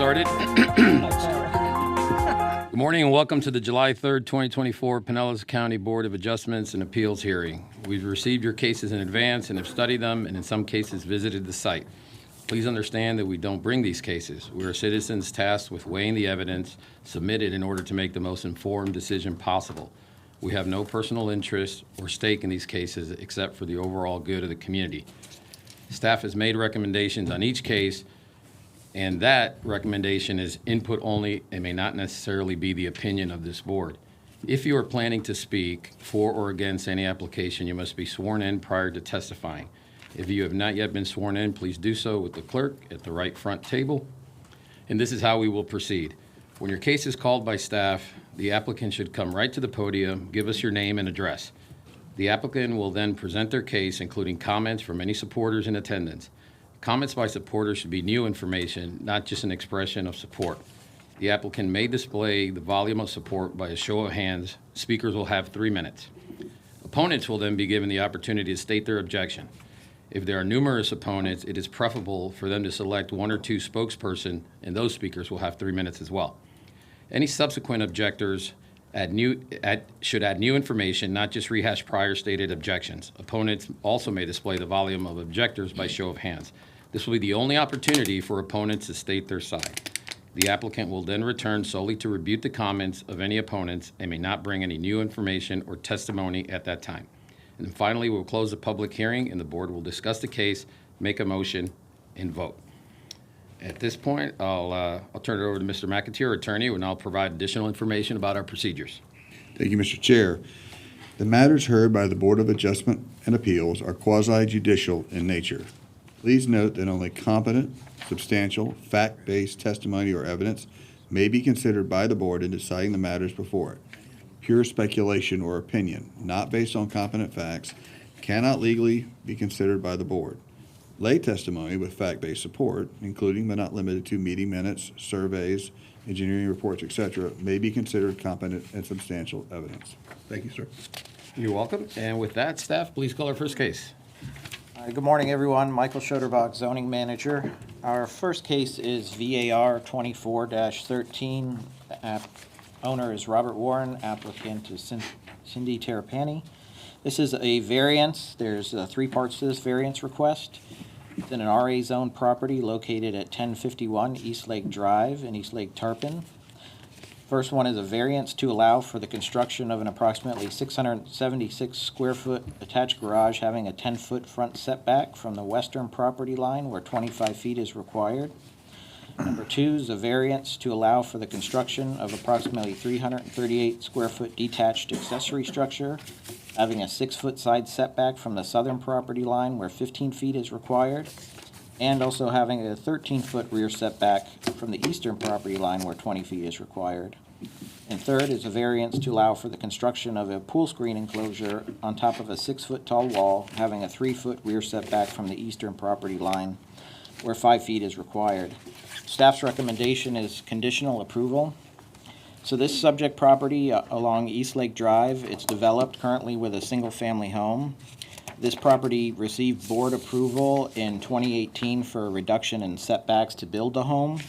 started. Good morning and welcome to the July 3rd, 2024 Pinellas County Board of Adjustments and Appeals hearing. We've received your cases in advance and have studied them and in some cases visited the site. Please understand that we don't bring these cases. We are citizens tasked with weighing the evidence submitted in order to make the most informed decision possible. We have no personal interest or stake in these cases except for the overall good of the community. Staff has made recommendations on each case, and that recommendation is input only and may not necessarily be the opinion of this board. If you are planning to speak for or against any application, you must be sworn in prior to testifying. If you have not yet been sworn in, please do so with the clerk at the right front table. And this is how we will proceed. When your case is called by staff, the applicant should come right to the podium, give us your name and address. The applicant will then present their case, including comments from any supporters in attendance. Comments by supporters should be new information, not just an expression of support. The applicant may display the volume of support by a show of hands. Speakers will have 3 minutes. Opponents will then be given the opportunity to state their objection. If there are numerous opponents, it is preferable for them to select 1 or 2 spokespersons, and those speakers will have 3 minutes as well. Any subsequent objectors should add new information, not just rehash prior stated objections. Opponents also may display the volume of objectors by show of hands. This will be the only opportunity for opponents to state their side. The applicant will then return solely to rebut the comments of any opponents and may not bring any new information or testimony at that time. And then finally, we'll close the public hearing and the board will discuss the case, make a motion, and vote. At this point, I'll turn it over to Mr. McAteer, attorney, and I'll provide additional information about our procedures. Thank you, Mr. Chair. The matters heard by the Board of Adjustment and Appeals are quasi-judicial in nature. Please note that only competent, substantial, fact-based testimony or evidence may be considered by the board in deciding the matters before it. Pure speculation or opinion, not based on competent facts, cannot legally be considered by the board. Lay testimony with fact-based support, including but not limited to meeting minutes, surveys, engineering reports, etc., may be considered competent and substantial evidence. Thank you, sir. You're welcome. And with that, staff, please call our first case. Good morning, everyone. Michael Schoderbach, zoning manager. Our first case is VAR 24-13. Owner is Robert Warren. Applicant is Cindy Terrapini. This is a variance. There's 3 parts to this variance request. It's in an RA zone property located at 1051 East Lake Drive in East Lake Tarpon. First one is a variance to allow for the construction of an approximately 676 square foot attached garage having a 10-foot front setback from the western property line where 25 feet is required. Number 2 is a variance to allow for the construction of approximately 338 square foot detached accessory structure having a 6-foot side setback from the southern property line where 15 feet is required, and also having a 13-foot rear setback from the eastern property line where 20 feet is required. And third is a variance to allow for the construction of a pool screen enclosure on top of a 6-foot tall wall having a 3-foot rear setback from the eastern property line where 5 feet is required. Staff's recommendation is conditional approval. So this subject property along East Lake Drive, it's developed currently with a single-family home. This property received board approval in 2018 for a reduction in setbacks to build the home.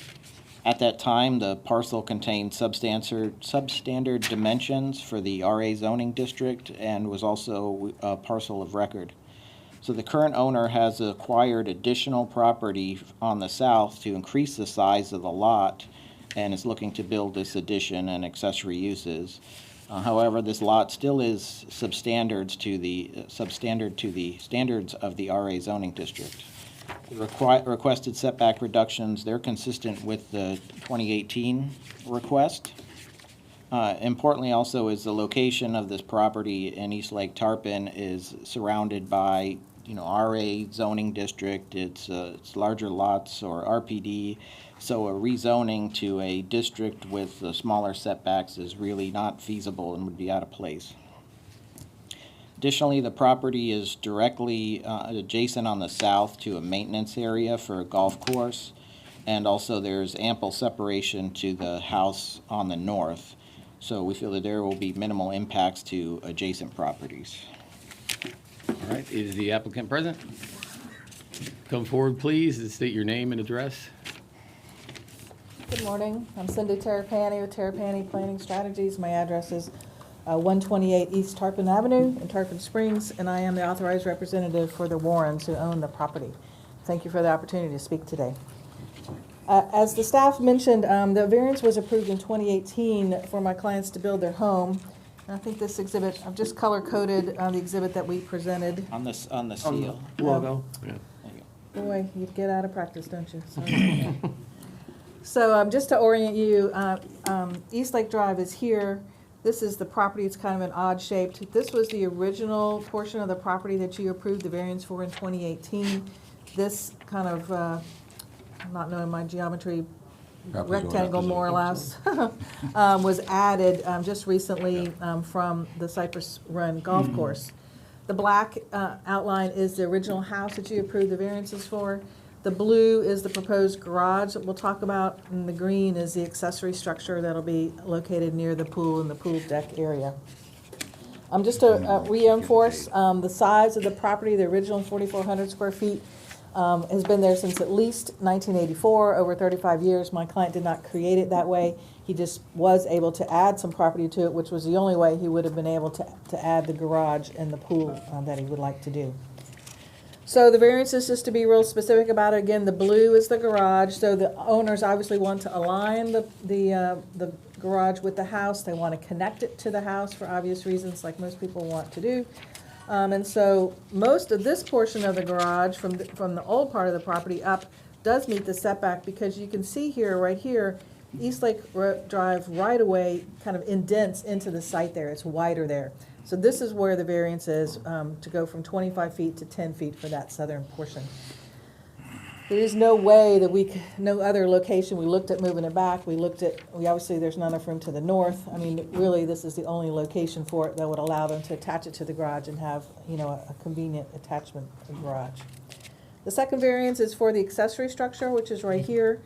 At that time, the parcel contained substandard dimensions for the RA zoning district and was also a parcel of record. So the current owner has acquired additional property on the south to increase the size of the lot and is looking to build this addition and accessory uses. However, this lot still is substandard to the standards of the RA zoning district. The requested setback reductions, they're consistent with the 2018 request. Importantly also is the location of this property in East Lake Tarpon is surrounded by RA zoning district. It's larger lots or RPD. So a rezoning to a district with smaller setbacks is really not feasible and would be out of place. Additionally, the property is directly adjacent on the south to a maintenance area for a golf course, and also there's ample separation to the house on the north. So we feel that there will be minimal impacts to adjacent properties. All right, is the applicant present? Come forward, please, and state your name and address. Good morning. I'm Cindy Terrapini with Terrapini Planning Strategies. My address is 128 East Tarpon Avenue in Tarpon Springs, and I am the authorized representative for the Warrens who own the property. Thank you for the opportunity to speak today. As the staff mentioned, the variance was approved in 2018 for my clients to build their home. And I think this exhibit, I've just color-coded the exhibit that we presented. On the seal. Logo. Yeah. There you go. Boy, you get out of practice, don't you? Sorry. So just to orient you, East Lake Drive is here. This is the property. It's kind of an odd shaped. This was the original portion of the property that you approved the variance for in 2018. This kind of, I'm not knowing my geometry, rectangle more or less, was added just recently from the Cypress Run Golf Course. The black outline is the original house that you approved the variances for. The blue is the proposed garage that we'll talk about, and the green is the accessory structure that'll be located near the pool and the pool deck area. Just to reinforce the size of the property, the original 4,400 square feet has been there since at least 1984, over 35 years. My client did not create it that way. He just was able to add some property to it, which was the only way he would have been able to add the garage and the pool that he would like to do. So the variance is just to be real specific about it. Again, the blue is the garage, so the owners obviously want to align the garage with the house. They want to connect it to the house for obvious reasons, like most people want to do. And so most of this portion of the garage from the old part of the property up does meet the setback, because you can see here, right here, East Lake Drive right away kind of indents into the site there. It's wider there. So this is where the variance is to go from 25 feet to 10 feet for that southern portion. There is no way that no other location, we looked at moving it back, we obviously there's not enough room to the north. I mean, really, this is the only location for it that would allow them to attach it to the garage and have, a convenient attachment to the garage. The second variance is for the accessory structure, which is right here.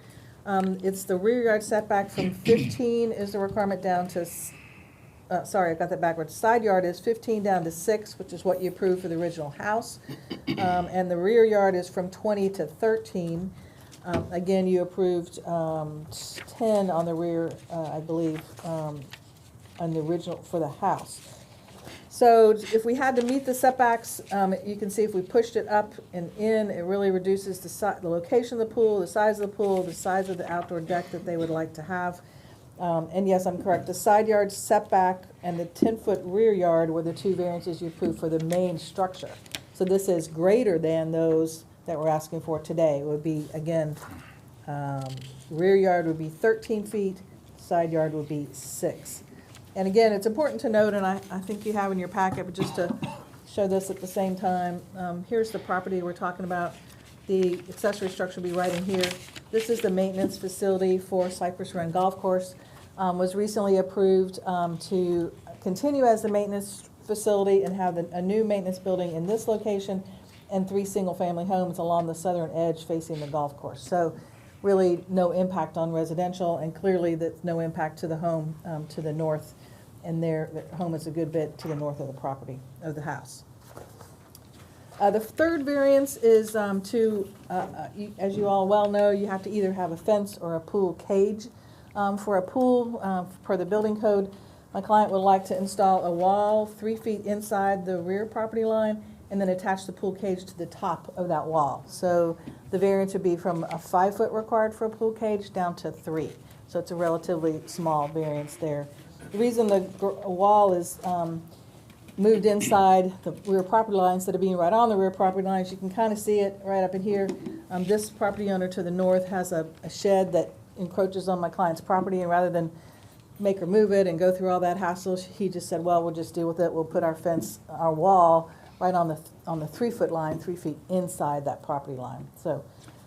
It's the rear yard setback from 15 is the requirement down to, sorry, I got that backwards. Side yard is 15 down to 6, which is what you approved for the original house. And the rear yard is from 20 to 13. Again, you approved 10 on the rear, I believe, on the original for the house. So if we had to meet the setbacks, you can see if we pushed it up and in, it really reduces the location of the pool, the size of the pool, the size of the outdoor deck that they would like to have. And yes, I'm correct. The side yard setback and the 10-foot rear yard were the two variances you approved for the main structure. So this is greater than those that we're asking for today. It would be, again, rear yard would be 13 feet, side yard would be 6. And again, it's important to note, and I think you have in your packet, but just to show this at the same time, here's the property we're talking about. The accessory structure will be right in here. This is the maintenance facility for Cypress Run Golf Course. Was recently approved to continue as the maintenance facility and have a new maintenance building in this location and 3 single-family homes along the southern edge facing the golf course. So really no impact on residential, and clearly that's no impact to the home to the north, and their home is a good bit to the north of the property, of the house. The third variance is as you all well know, you have to either have a fence or a pool cage. For a pool, per the building code, my client would like to install a wall 3 feet inside the rear property line and then attach the pool cage to the top of that wall. So the variance would be from a 5 foot required for a pool cage down to 3. So it's a relatively small variance there. The reason the wall is moved inside the rear property line instead of being right on the rear property lines, you can kind of see it right up in here. This property owner to the north has a shed that encroaches on my client's property, and rather than make her move it and go through all that hassle, he just said, well, we'll just deal with it. We'll put our fence, our wall, right on the 3 foot line, 3 feet inside that property line. So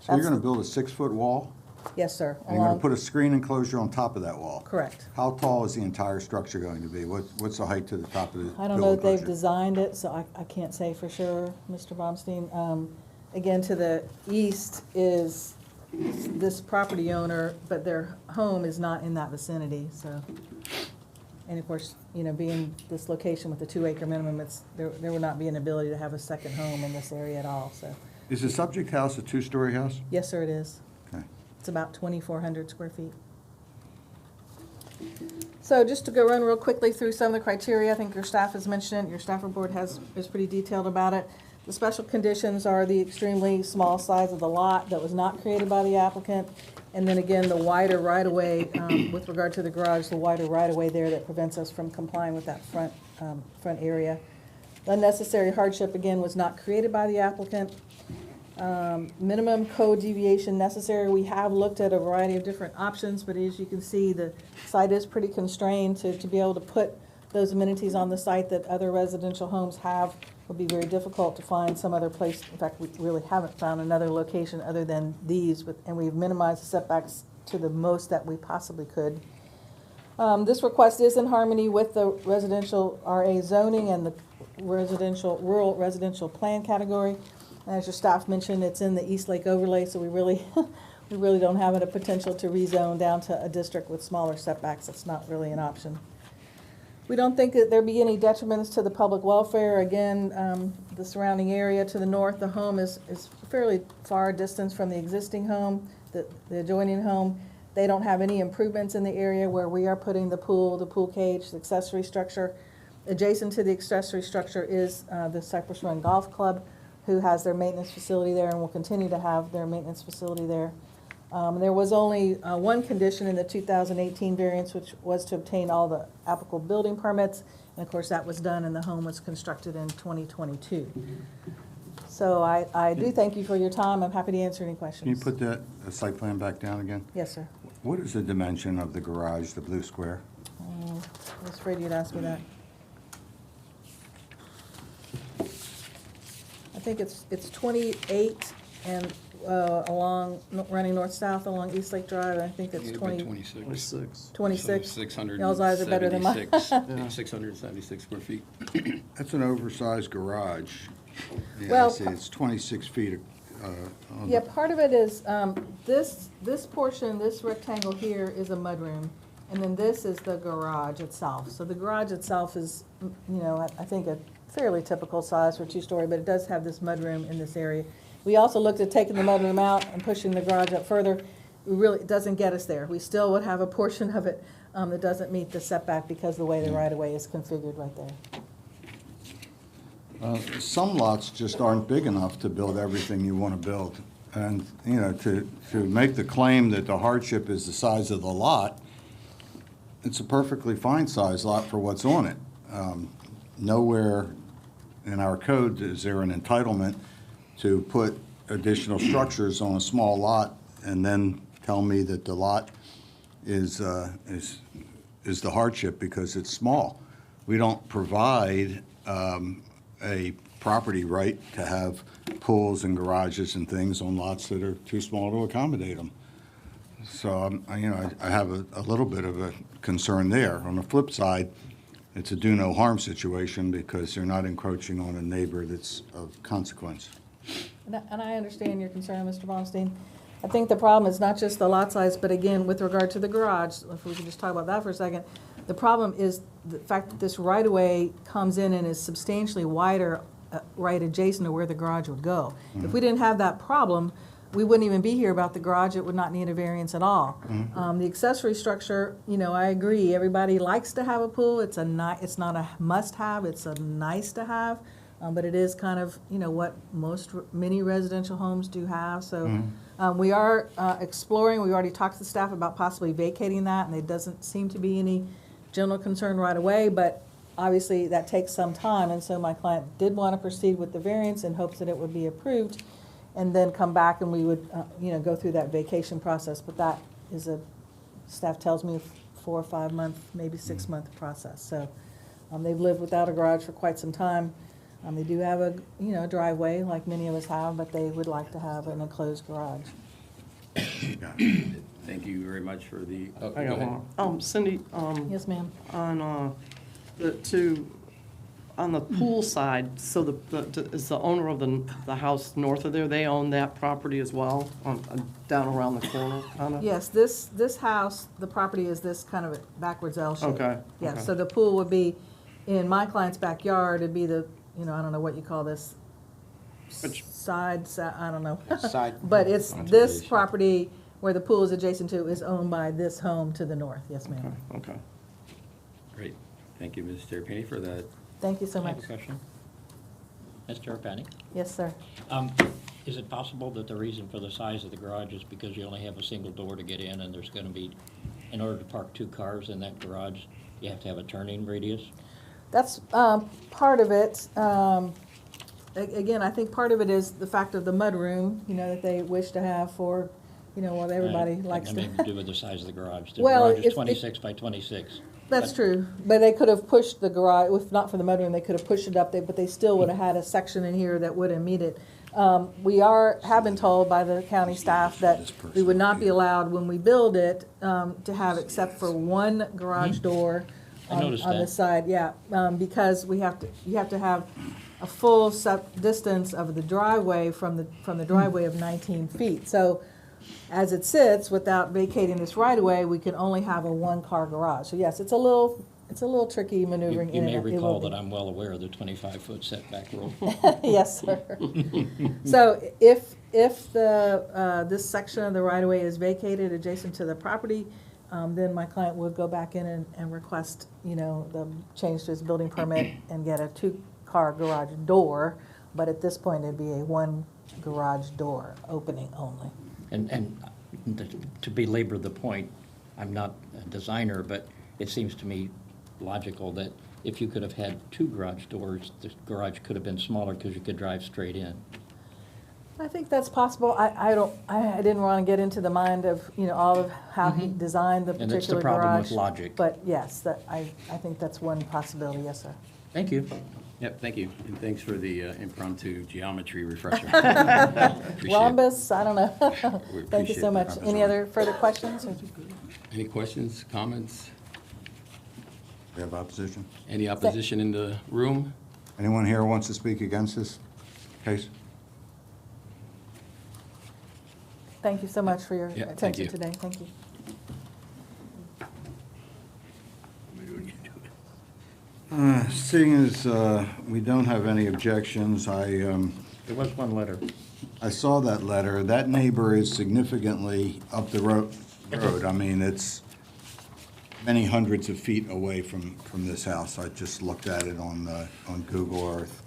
you're going to build a 6-foot wall? Yes, sir. And you're going to put a screen enclosure on top of that wall? Correct. How tall is the entire structure going to be? What's the height to the top of the I don't know if they've enclosure? designed it, so I can't say for sure, Mr. Baumstein. Again, to the east is this property owner, but their home is not in that vicinity, so. And of course, being this location with the 2 acre minimum, there would not be an ability to have a second home in this area at all, so. Is the subject house a 2-story house? Yes, sir, it is. Okay. It's about 2,400 square feet. So just to go run real quickly through some of the criteria, I think your staff has mentioned it, your staff report is pretty detailed about it. The special conditions are the extremely small size of the lot that was not created by the applicant, and then again, the wider right-of-way, with regard to the garage, the wider right-of-way there that prevents us from complying with that front area. The unnecessary hardship, again, was not created by the applicant. Minimum code deviation necessary. We have looked at a variety of different options, but as you can see, the site is pretty constrained to be able to put those amenities on the site that other residential homes have. Would be very difficult to find some other place. In fact, we really haven't found another location other than these, and we've minimized the setbacks to the most that we possibly could. This request is in harmony with the residential RA zoning and the rural residential plan category. As your staff mentioned, it's in the East Lake overlay, so we really don't have a potential to rezone down to a district with smaller setbacks. That's not really an option. We don't think that there be any detriments to the public welfare. Again, the surrounding area to the north, the home is fairly far distance from the existing home, the adjoining home. They don't have any improvements in the area where we are putting the pool cage, the accessory structure. Adjacent to the accessory structure is the Cypress Run Golf Club, who has their maintenance facility there and will continue to have their maintenance facility there. There was only one condition in the 2018 variance, which was to obtain all the applicable building permits. And of course, that was done and the home was constructed in 2022. So I do thank you for your time. I'm happy to answer any questions. Can you put that site plan back down again? Yes, sir. What is the dimension of the garage, the blue square? I was afraid you'd ask me that. I think it's 28 and running north-south along East Lake Drive. I think it's 26. 26. 676. Y'all's eyes are better than mine. 676 square feet. That's an oversized garage. Yeah, Well, I see, it's 26 feet. On Yeah, part of it is, this portion, this rectangle here is a mudroom, and then this is the garage itself. So the garage itself is, I think a fairly typical size for a two-story, but it does have this mudroom in this area. We also looked at taking the mudroom out and pushing the garage up further. It doesn't get us there. We still would have a portion of it that doesn't meet the setback because of the way the right-of-way is configured right there. Some lots just aren't big enough to build everything you want to build. And, to make the claim that the hardship is the size of the lot, it's a perfectly fine size lot for what's on it. Nowhere in our code is there an entitlement to put additional structures on a small lot and then tell me that the lot is the hardship because it's small. We don't provide a property right to have pools and garages and things on lots that are too small to accommodate them. So, I have a little bit of a concern there. On the flip side, it's a do no harm situation because they're not encroaching on a neighbor that's of consequence. And I understand your concern, Mr. Bonstein. I think the problem is not just the lot size, but again, with regard to the garage, if we could just talk about that for a second, the problem is the fact that this right-of-way comes in and is substantially wider right adjacent to where the garage would go. Mm-hmm. If we didn't have that problem, we wouldn't even be here about the garage. It would not need a variance at all. Mm-hmm. The accessory structure, I agree. Everybody likes to have a pool. It's not a must-have. It's a nice-to-have. But it is kind of, what many residential homes do have. So we are exploring. We already talked to the staff about possibly vacating that, and there doesn't seem to be any general concern right away. But obviously, that takes some time. And so my client did want to proceed with the variance in hopes that it would be approved, and then come back and we would, go through that vacation process. But that is staff tells me, 4 or 5 month, maybe 6 month process. So they've lived without a garage for quite some time. They do have a driveway like many of us have, but they would like to have an enclosed garage. Thank you very much for the. Oh, I got one. Cindy, Yes, ma'am. on on the pool side, so is the owner of the house north of there, they own that property as well, down around the corner, kind of? Yes, this house, the property is this kind of backwards L shape. Okay. Yeah, okay. so the pool would be in my client's backyard. It'd be the, I don't know what you call this, Which- side, I don't know. Side. But it's this property where the pool is adjacent to is owned by this home to the north. Yes, ma'am. Okay. Great. Thank you, Ms. Terrapini, for that. Thank you so I have much. a question. Mr. Penny, Yes, sir. is it possible that the reason for the size of the garage is because you only have a single door to get in and there's going to be, in order to park 2 cars in that garage, you have to have a turning radius? That's part of it. Again, I think part of it is the fact of the mudroom, that they wish to have for, what everybody likes Nothing to. to do with the size of the garage. The Well, garage if- is 26 by 26. That's true, but they could have pushed the garage, if not for the mudroom, they could have pushed it up there, but they still would have had a section in here that wouldn't meet it. Have been told by the county staff that we would not be allowed, when we build it, to have except for one garage door I on noticed the that. side, because you have to have a full distance of the driveway from the driveway of 19 feet. So as it sits, without vacating this right of way, we can only have a 1-car garage. So yes, it's a little tricky maneuvering. You in may and it will recall be. that I'm well aware of the 25-foot setback rule. Yes, sir. So if this section of the right-of-way is vacated adjacent to the property, then my client would go back in and request, the change to his building permit and get a 2-car garage door. But at this point, it'd be a 1 garage door opening only. And to belabor the point, I'm not a designer, but it seems to me logical that if you could have had 2 garage doors, the garage could have been smaller because you could drive straight in. I think that's possible. I didn't want to get into the mind of, all of how he designed the And that's the particular problem garage. with logic. But yes, I think that's one possibility, yes, sir. Thank you. Yep, thank you. And thanks for the impromptu geometry refresher. Appreciate it. Rhombus, I don't know. We Thank you appreciate so the much. Any other further questions? Any questions, comments? We have opposition? Any opposition in the room? Anyone here wants to speak against this case? Thank you so much for your Yeah, thank attention you. today. Thank you. Seeing as we don't have any objections, There was one letter. I saw that letter. That neighbor is significantly up the road. I mean, it's many hundreds of feet away from this house. I just looked at it on Google Earth.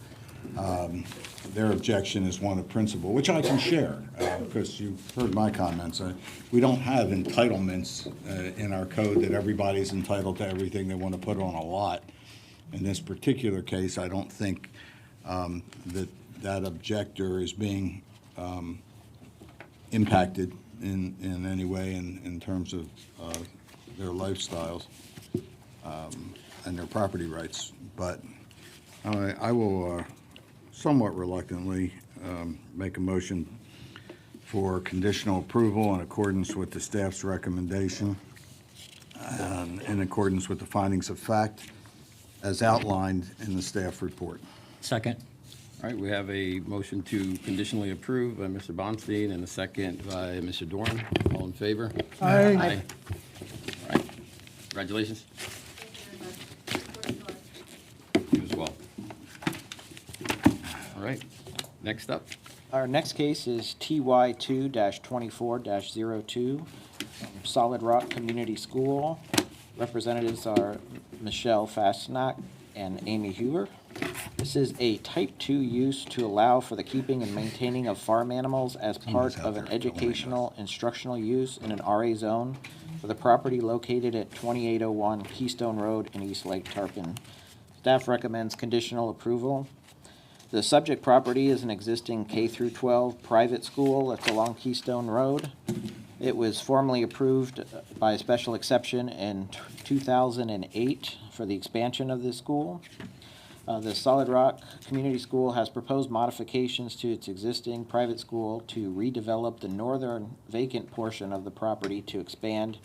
Their objection is one of principle, which I can share, because you've heard my comments. We don't have entitlements in our code that everybody's entitled to everything they want to put on a lot. In this particular case, I don't think that objector is being impacted in any way in terms of their lifestyles and their property rights. But I will somewhat reluctantly make a motion for conditional approval in accordance with the staff's recommendation, in accordance with the findings of fact as outlined in the staff report. Second. All right, we have a motion to conditionally approve by Mr. Bonstein and a second by Mr. Dorn. All in favor? Aye. Aye. All right, congratulations. You as well. All right, next up. Our next case is TY 2-24-02, Solid Rock Community School. Representatives are Michelle Fastnack and Amy Huber. This is a type 2 use to allow for the keeping and maintaining of farm animals as part of an educational instructional use in an RA zone for the property located at 2801 Keystone Road in East Lake Tarpon. Staff recommends conditional approval. The subject property is an existing K-12 private school that's along Keystone Road. It was formally approved by a special exception in 2008 for the expansion of this school. The Solid Rock Community School has proposed modifications to its existing private school to redevelop the northern vacant portion of the property to expand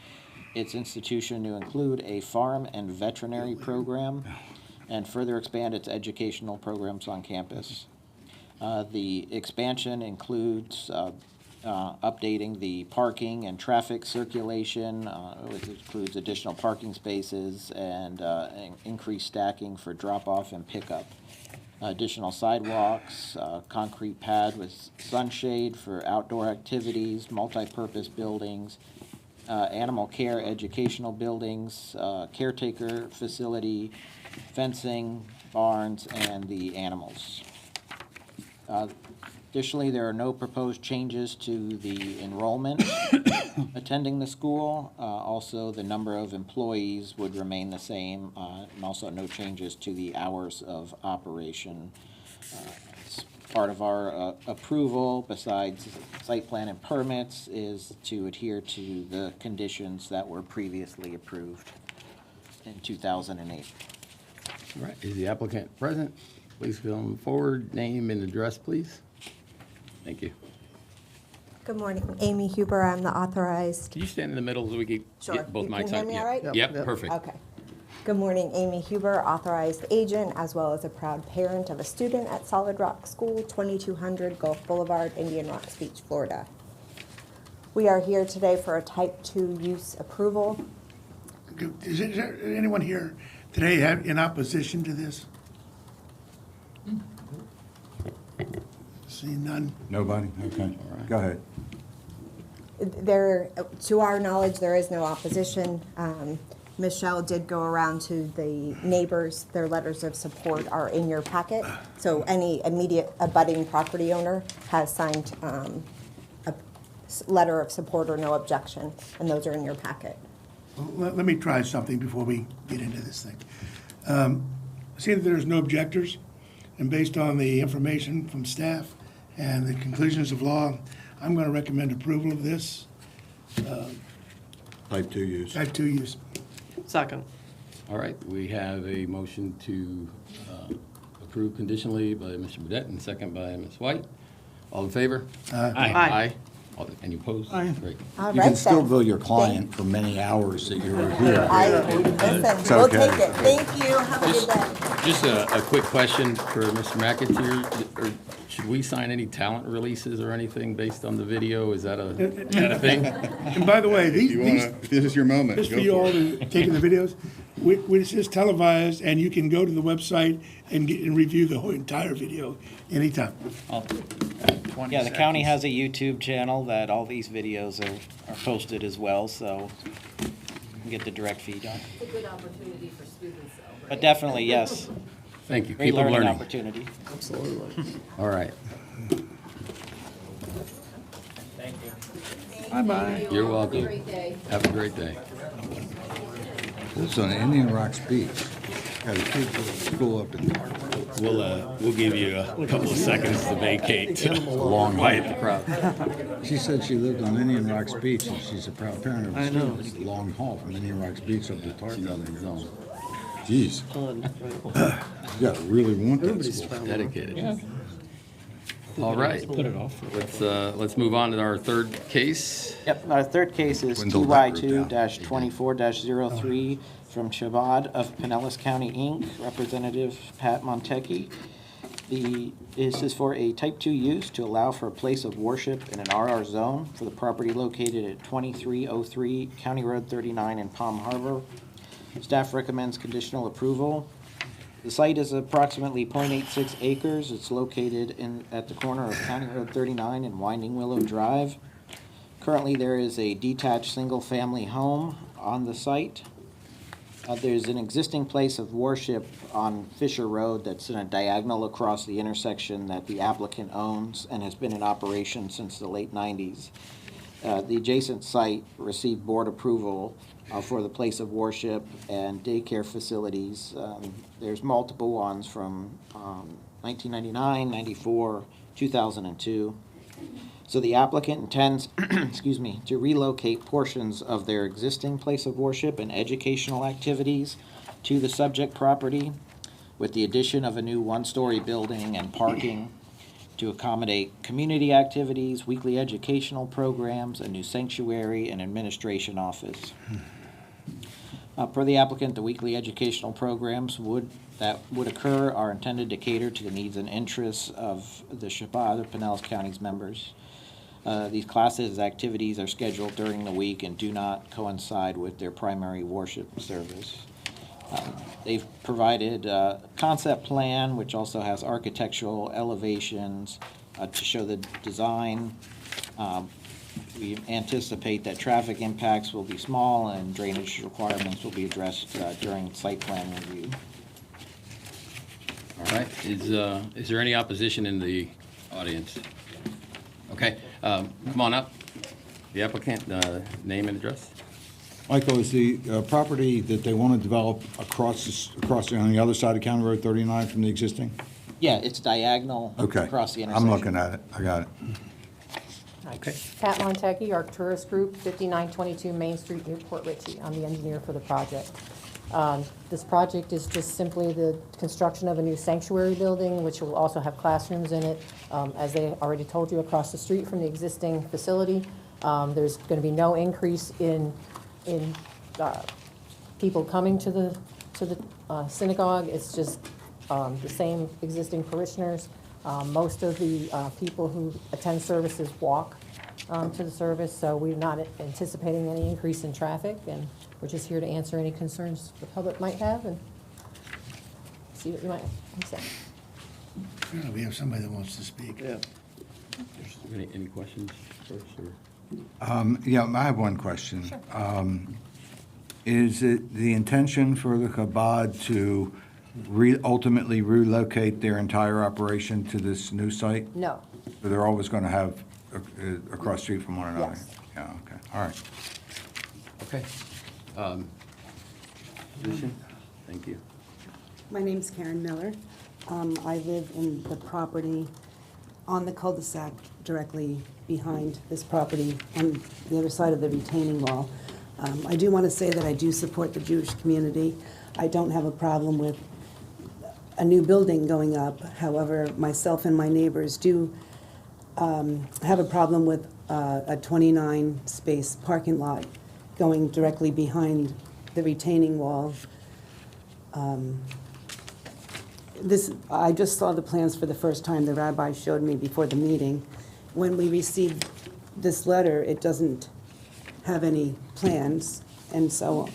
its institution to include a farm and veterinary program and further expand its educational programs on campus. The expansion includes updating the parking and traffic circulation, which includes additional parking spaces and increased stacking for drop-off and pickup. additional sidewalks, concrete pad with sunshade for outdoor activities, multi-purpose buildings, animal care educational buildings, caretaker facility, fencing, barns, and the animals. Additionally, there are no proposed changes to the enrollment attending the school. Also, the number of employees would remain the same, and also no changes to the hours of operation. As part of our approval, besides site plan and permits, is to adhere to the conditions that were previously approved in 2008. All right, is the applicant present? Please come forward, name and address, please. Thank you. Good morning, Amy Huber, I'm the authorized. Can you stand in the middle so we can Sure. get both You mics can hear on? me Yeah. all right? Yep, perfect. Okay. Good morning, Amy Huber, authorized agent, as well as a proud parent of a student at Solid Rock School, 2200 Gulf Boulevard, Indian Rocks Beach, Florida. We are here today for a type 2 use approval. Is there anyone here today in opposition to this? See none? Nobody? Okay, go ahead. There, to our knowledge, there is no opposition. Michelle did go around to the neighbors. Their letters of support are in your packet. So any immediate abutting property owner has signed a letter of support or no objection, and those are in your packet. Well, let me try something before we get into this thing. Seeing that there's no objectors, and based on the information from staff and the conclusions of law, I'm going to recommend approval of this Type 2 use. type 2 use. Second. All right, we have a motion to approve conditionally by Mr. Burdette and second by Ms. White. All in favor? Aye. Aye. Any opposed? Aye. Great. All You right, can still then. bill your client for many hours that you were here. Listen, we'll okay. take it. Thank you. Have a good day. Just a quick question for Mr. McAteer. Or should we sign any talent releases or anything based on the video? Is that a thing? And by the way, You wanna, this is your moment. just Go for you for all it. to taking the videos, this is televised, and you can go to the website and review the whole entire video anytime. Yeah, the county has a YouTube channel that all these videos are posted as well, so you can get the direct feed on. It's a good opportunity for students, though, right? But definitely, yes, Thank you. great Keep learning learning. opportunity. All right. Bye-bye. You're welcome. Great day. Have a great day. This is on Indian Rocks Beach. Got a kid go to school up in there. We'll give you a couple of seconds to vacate. Long quiet the crowd. She said she lived on Indian Rocks Beach, and she's a proud parent of a student. It's a long haul from Indian Rocks Beach up to Tarpon Zone. Jeez, you gotta really want that school. Dedicated. All right. Put it off. Let's move on to our third case. Yep, our third case is Dwindle that group TY2-24-03 from Chabad of Pinellas County, Inc., Representative Pat Montecchi. This is for a type 2 use to allow for a place of worship in an RR zone for the property located at 2303 County Road 39 in Palm Harbor. Staff recommends conditional approval. The site is approximately 0.86 acres. It's located at the corner of County Road 39 and Winding Willow Drive. Currently, there is a detached single-family home on the site. There's an existing place of worship on Fisher Road that's in a diagonal across the intersection that the applicant owns and has been in operation since the late 90s. The adjacent site received board approval for the place of worship and daycare facilities. There's multiple ones from 1999, 94, 2002. So the applicant intends, excuse me, to relocate portions of their existing place of worship and educational activities to the subject property with the addition of a new one-story building and parking to accommodate community activities, weekly educational programs, a new sanctuary, and administration office. Per the applicant, the weekly educational programs that would occur are intended to cater to the needs and interests of the Chabad or Pinellas County's members. These classes, activities are scheduled during the week and do not coincide with their primary worship service. They've provided a concept plan, which also has architectural elevations to show the design. We anticipate that traffic impacts will be small and drainage requirements will be addressed during site plan review. All right, is there any opposition in the audience? Okay, come on up. The applicant, name and address? Michael, is the property that they want to develop on the other side of County Road 39 from the existing? Yeah, it's diagonal Okay. across the intersection. I'm looking at it. I got it. Okay. Pat Montecchi, Arcturus Group, 5922 Main Street, Newport Richey. I'm the engineer for the project. This project is just simply the construction of a new sanctuary building, which will also have classrooms in it. As they already told you, across the street from the existing facility, there's going to be no increase in people coming to the synagogue. It's just the same existing parishioners. Most of the people who attend services walk to the service, so we're not anticipating any increase in traffic, and we're just here to answer any concerns the public might have and see what you might say. We have somebody that wants to speak. Yeah. Any questions first, or? Yeah, I have one question. Is it the intention for the Chabad to ultimately relocate their entire operation to this new site? No. Or they're always going to have across the street from one another? Yes. Yeah, okay, all right. Okay. Position? Thank you. My name's Karen Miller. I live in the property on the cul-de-sac directly behind this property on the other side of the retaining wall. I do want to say that I do support the Jewish community. I don't have a problem with a new building going up. However, myself and my neighbors do have a problem with a 29-space parking lot going directly behind the retaining wall. I just saw the plans for the first time. The rabbi showed me before the meeting. When we received this letter, it doesn't have any plans, and so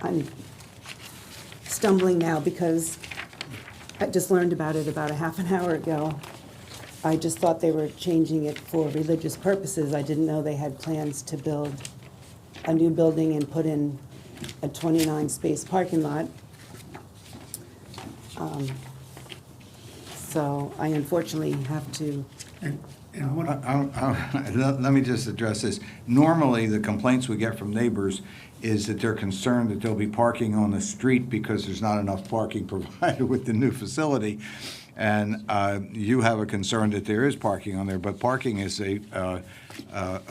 I'm stumbling now because I just learned about it about a half an hour ago. I just thought they were changing it for religious purposes. I didn't know they had plans to build a new building and put in a 29-space parking lot. So I unfortunately have to. And what, Let me just address this. Normally, the complaints we get from neighbors is that they're concerned that they'll be parking on the street because there's not enough parking provided with the new facility. And you have a concern that there is parking on there, but parking is a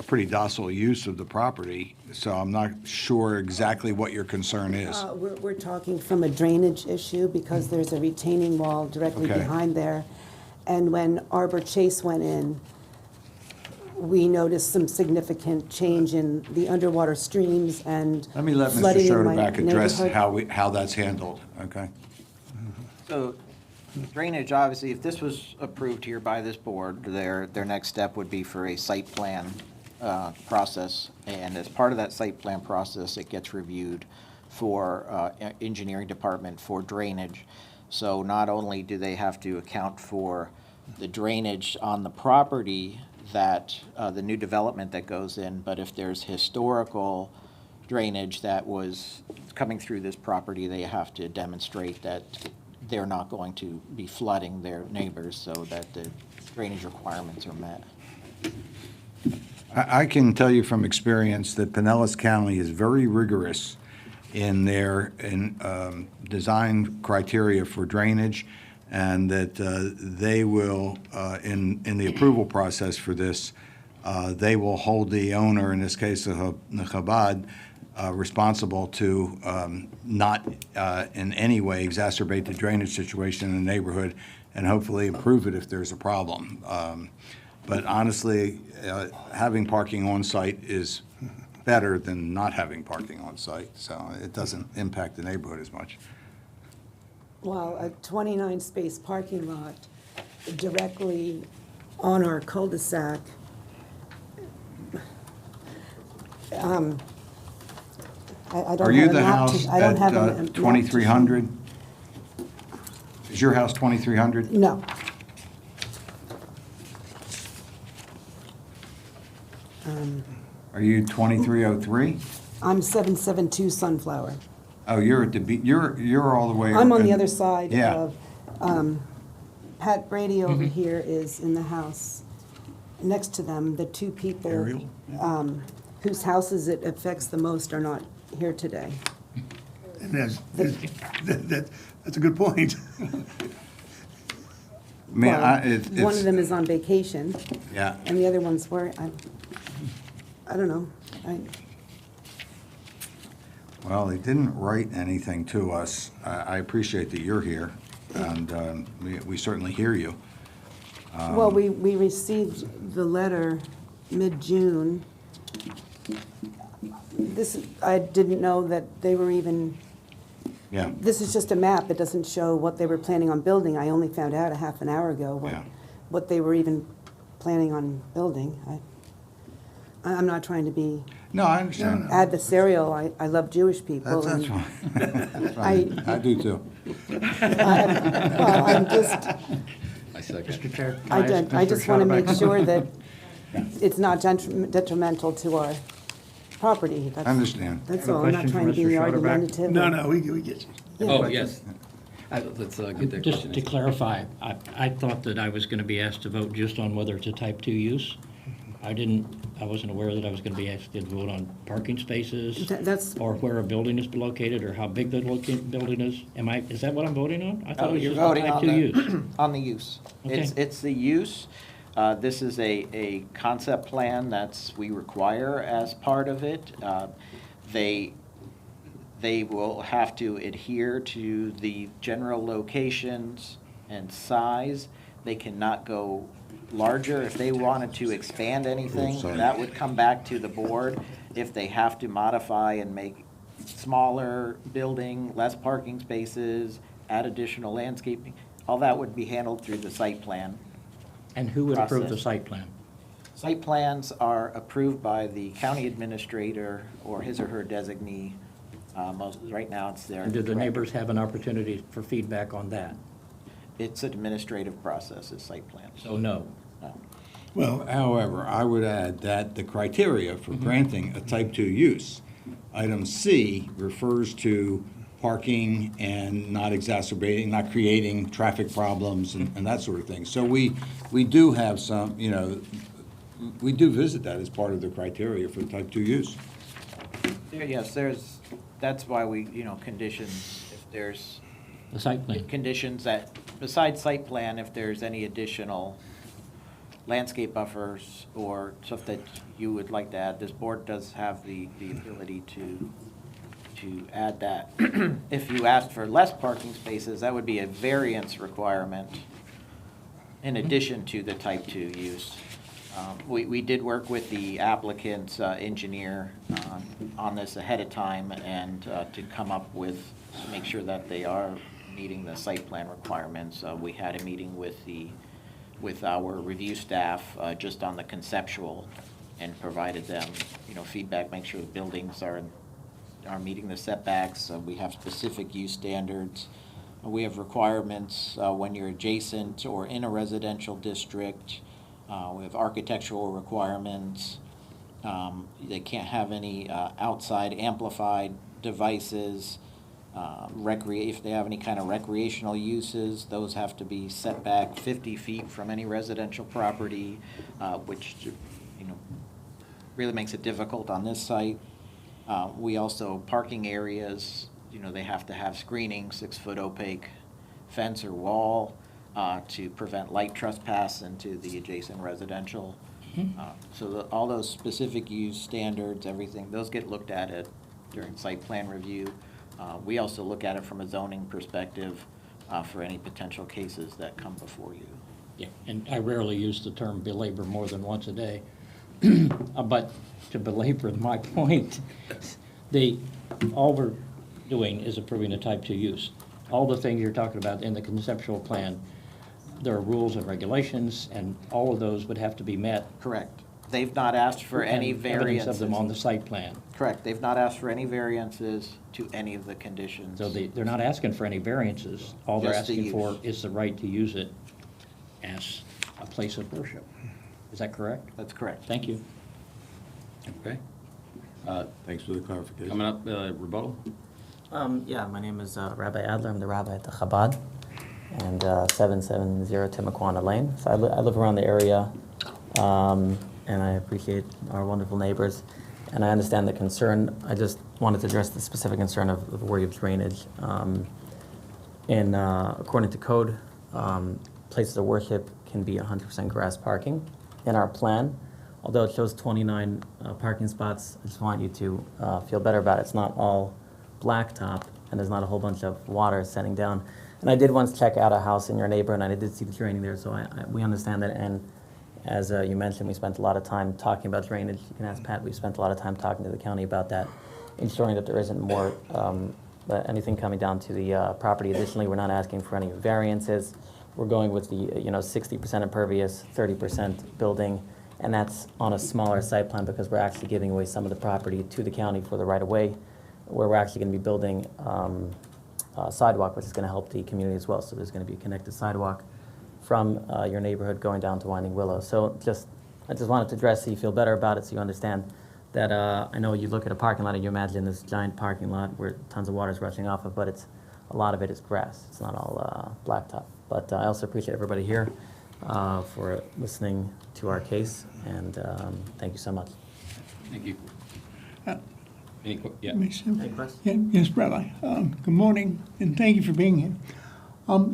pretty docile use of the property. So I'm not sure exactly what your concern is. We're talking from a drainage issue because there's a retaining wall directly Okay. behind there. And when Arbor Chase went in, we noticed some significant change in the underwater streams and Let me let Mr. flooding in my Schoenberg address neighborhood. how that's handled, okay? So drainage, obviously, if this was approved here by this board, their next step would be for a site plan process. And as part of that site plan process, it gets reviewed for engineering department for drainage. So not only do they have to account for the drainage on the property that the new development that goes in, but if there's historical drainage that was coming through this property, they have to demonstrate that they're not going to be flooding their neighbors so that the drainage requirements are met. I can tell you from experience that Pinellas County is very rigorous in their design criteria for drainage, and that they will, in the approval process for this, they will hold the owner, in this case the Chabad, responsible to not in any way exacerbate the drainage situation in the neighborhood and hopefully improve it if there's a problem. But honestly, having parking on site is better than not having parking on site, so it doesn't impact the neighborhood as much. Well, a 29-space parking lot directly on our cul-de-sac. I don't Are you have a the map house to, I don't have a at map to 2300? Is your house 2300? show. No. Are you 2303? I'm 772 Sunflower. Oh, you're at the, you're all the way. I'm on the in- other side Yeah. of, Pat Brady over here is in the house next to them. The two people Ariel? whose houses it affects the most are not here today. And that's a good point. I mean, Well, it's. one of them is on vacation, Yeah. and the other one's where, I don't know. Well, they didn't write anything to us. I appreciate that you're here, and we certainly hear you. Well, we received the letter mid-June. I didn't know that they were even, Yeah. this is just a map. It doesn't show what they were planning on building. I only found out a half an hour ago Yeah. what they were even planning on building. I'm not trying to be No, I understand. adversarial. I love Jewish people. That's and fine. That's fine. I do too. Well, I'm just, I second. Mr. Chair, can I ask I Mr. just want to make Schottenbeck? sure that it's not detrimental to our property. I understand. That's I have a all. I'm not question for trying to Mr. be Schottenbeck. argumentative. No, we get you. Oh, yes. Let's get that Just question. to clarify, I thought that I was going to be asked to vote just on whether it's a type 2 use. I wasn't aware that I was going to be asked to vote on parking spaces That's, or where a building is located or how big the building is. Is that what I'm voting on? I thought it was You're just a voting type on 2 use. the, on the use. Okay. It's the use. This is a concept plan we require as part of it. They will have to adhere to the general locations and size. They cannot go larger. If they wanted to expand anything, that would come back to the board. If they have to modify and make smaller building, less parking spaces, add additional landscaping, all that would be handled through the site plan. And who would approve the Process. site plan? Site plans are approved by the county administrator or his or her designee. Right now, it's their. And do the director. neighbors have an opportunity for feedback on that? It's an administrative process, is site plans. So no. No. Well, However, I would add that the criteria for granting a type 2 use, item C refers to parking and not exacerbating, not creating traffic problems and that sort of thing. So we do have some, we do visit that as part of the criteria for type 2 use. Yes, that's why we, conditions, if there's The site plan. conditions that, besides site plan, if there's any additional landscape buffers or stuff that you would like to add, this board does have the ability to add that. If you asked for less parking spaces, that would be a variance requirement in addition to the type 2 use. We did work with the applicant's engineer on this ahead of time and to come up with, to make sure that they are meeting the site plan requirements. We had a meeting with our review staff just on the conceptual and provided them, feedback, make sure the buildings are meeting the setbacks. We have specific use standards. We have requirements when you're adjacent or in a residential district. We have architectural requirements. They can't have any outside amplified devices. If they have any kind of recreational uses, those have to be set back 50 feet from any residential property, which really makes it difficult on this site. We also, parking areas, they have to have screening, 6-foot opaque fence or wall to prevent light trespass into the adjacent residential. So all those specific use standards, everything, those get looked at during site plan review. We also look at it from a zoning perspective for any potential cases that come before you. Yeah, and I rarely use the term belabor more than once a day. But to belabor my point, all we're doing is approving a type 2 use. All the things you're talking about in the conceptual plan, there are rules and regulations, and all of those would have to be met. Correct. They've not asked for any And evidence variances. of them on the site plan. Correct, they've not asked for any variances to any of the conditions. So they're not asking for any variances. All they're Just the asking for use. is the right to use it as a place of worship. Is that correct? That's correct. Thank you. Okay. Thanks for the clarification. Coming up, rebuttal? Yeah, my name is Rabbi Adler. I'm the rabbi at the Chabad, and 770 Timaquana Lane. So I live around the area, and I appreciate our wonderful neighbors. And I understand the concern. I just wanted to address the specific concern of worry of drainage. According to code, places of worship can be 100% grass parking. In our plan, although it shows 29 parking spots, I just want you to feel better about it. It's not all blacktop, and there's not a whole bunch of water setting down. And I did once check out a house in your neighborhood, and I did see the draining there, so we understand that. And as you mentioned, we spent a lot of time talking about drainage. You can ask Pat. We spent a lot of time talking to the county about that, ensuring that there isn't more anything coming down to the property. Additionally, we're not asking for any variances. We're going with the 60% impervious, 30% building, and that's on a smaller site plan because we're actually giving away some of the property to the county for the right-of-way, where we're actually going to be building a sidewalk, which is going to help the community as well. So there's going to be a connected sidewalk from your neighborhood going down to Winding Willow. So I just wanted to address so you feel better about it, so you understand that I know you look at a parking lot and you imagine this giant parking lot where tons of water is rushing off of, but a lot of it is grass. It's not all blacktop. But I also appreciate everybody here for listening to our case, and thank you so much. Thank you. Yeah. Yes, Rabbi. Good morning, and thank you for being here.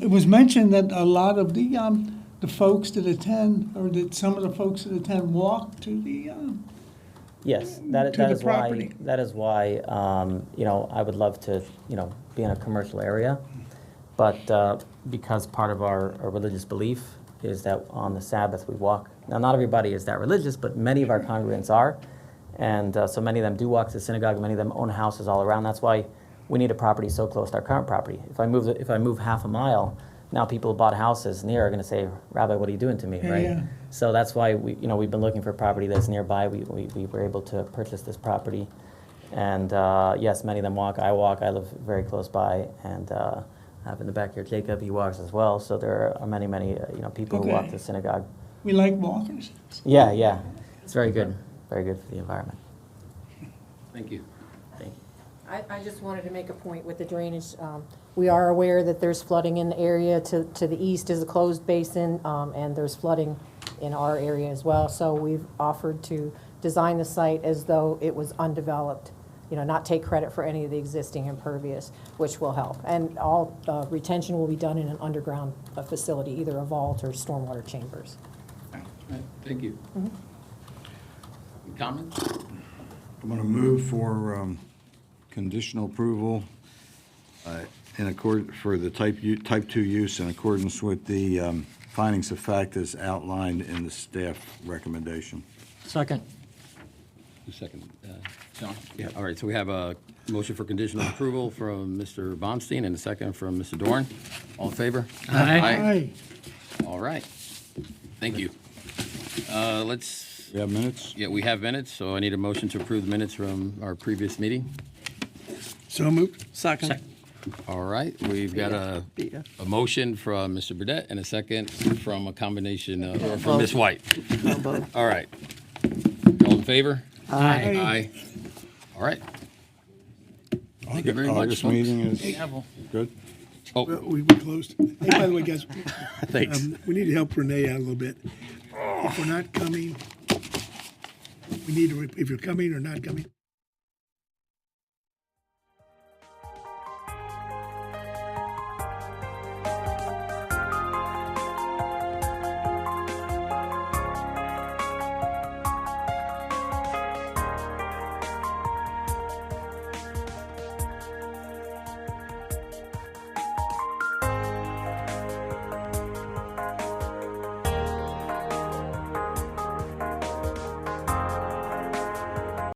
It was mentioned that a lot of the folks that attend, or that some of the folks that attend walk to the. Yes, to the property. that is why I would love to be in a commercial area, but because part of our religious belief is that on the Sabbath we walk. Now, not everybody is that religious, but many of our congregants are, and so many of them do walk to the synagogue. Many of them own houses all around. That's why we need a property so close to our current property. If I move half a mile, now people who bought houses near are going to say, Rabbi, what are you doing to me, right? Yeah. So that's why we've been looking for property that's nearby. We were able to purchase this property, and yes, many of them walk. I walk. I live very close by, and I have in the back here Jacob. He walks as well. So there are many people who walk to the synagogue. We like walkers. Yeah, it's very good for the environment. Thank you. Thank you. I just wanted to make a point with the drainage. We are aware that there's flooding in the area. To the east is a closed basin, and there's flooding in our area as well. So we've offered to design the site as though it was undeveloped, not take credit for any of the existing impervious, which will help. And all retention will be done in an underground facility, either a vault or stormwater chambers. All right, thank you. Comments? I'm going to move for conditional approval for the type 2 use in accordance with the findings of fact as outlined in the staff recommendation. Second. Second, John? Yeah, all right, so we have a motion for conditional approval from Mr. Bonstein and a second from Mr. Dorn. All in favor? Aye. All right, thank you. Let's, We have minutes? yeah, we have minutes, so I need a motion to approve the minutes from our previous meeting. So moved. Second. All right, we've got a motion from Mr. Burdette and a second from a combination of, from Ms. White. All right. All in favor? Aye. Aye. All right. Thank you very much, August folks. meeting is good? Oh, We closed. Hey, by the way, guys, thanks. we need to help Renee out a little bit. If we're not coming, if you're coming or not coming,